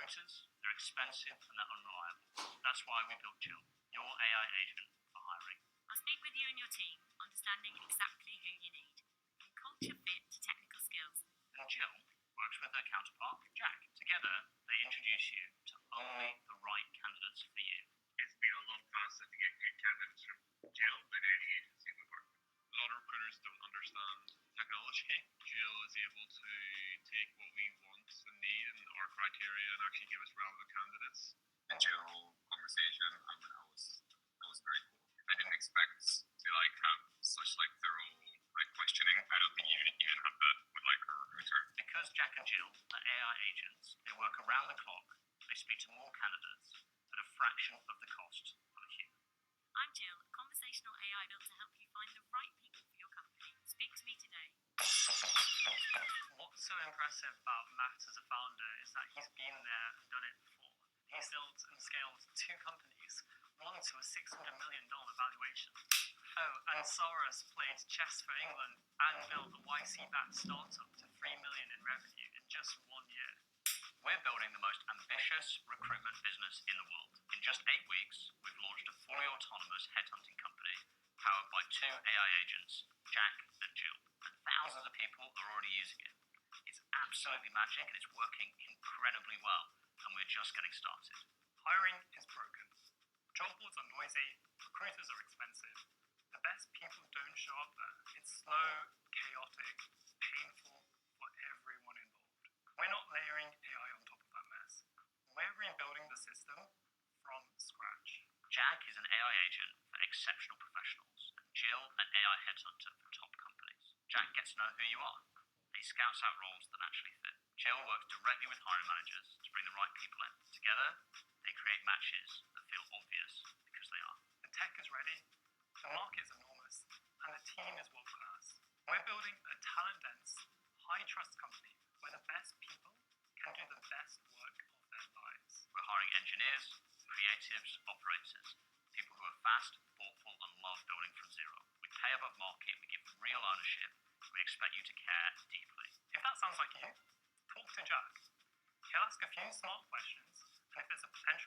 recruiters, they're expensive and they're unreliable. That's why we built Jill, your AI agent for hiring. I'll speak with you and your team, understanding exactly who you need, from culture fit to technical skills. And Jill works with her counterpart, Jack. Together, they introduce you to only the right candidates for you. It's been a lot faster to get good candidates from Jill than any agency we work with. A lot of recruiters don't understand technology. Jill is able to take what we want and need and our criteria and actually give us relevant candidates. The Jill conversation, that was very cool. I didn't expect to have such thorough questioning. I don't think you even have that with a recruiter. Because Jack and Jill are AI agents, they work around the clock. They speak to more candidates at a fraction of the cost of a human. I'm Jill, conversational AI built to help you find the right people for your company. Speak to me today. What's so impressive about Matt as a founder is that he's been there and done it before. He's built and scaled 2 companies, one to a $600 million valuation. Oh, and Soros played chess for England and built a YC-backed startup to $3 million in revenue in just 1 year. We're building the most ambitious recruitment business in the world. In just 8 weeks, we've launched a fully autonomous headhunting company powered by 2 AI agents, Jack and Jill. And thousands of people are already using it. It's absolutely magic and it's working incredibly well. And we're just getting started. Hiring is broken. Job boards are noisy, recruiters are expensive. The best people don't show up there. It's slow, chaotic, painful for everyone involved. We're not layering AI on top of that mess. We're rebuilding the system from scratch. Jack is an AI agent for exceptional professionals, and Jill an AI headhunter for top companies. Jack gets to know who you are. He scouts out roles that actually fit. Jill works directly with hiring managers to bring the right people in. Together, they create matches that feel obvious because they are. The tech is ready, the market is enormous, and the team is world-class. We're building a talent-dense, high-trust company where the best people can do the best work of their lives. We're hiring engineers, creatives, operators, people who are fast, thoughtful, and love building from zero. We pay above market, we give real ownership, and we expect you to care deeply. If that sounds like you, talk to Jack. He'll ask a few smart questions, and if there's a potential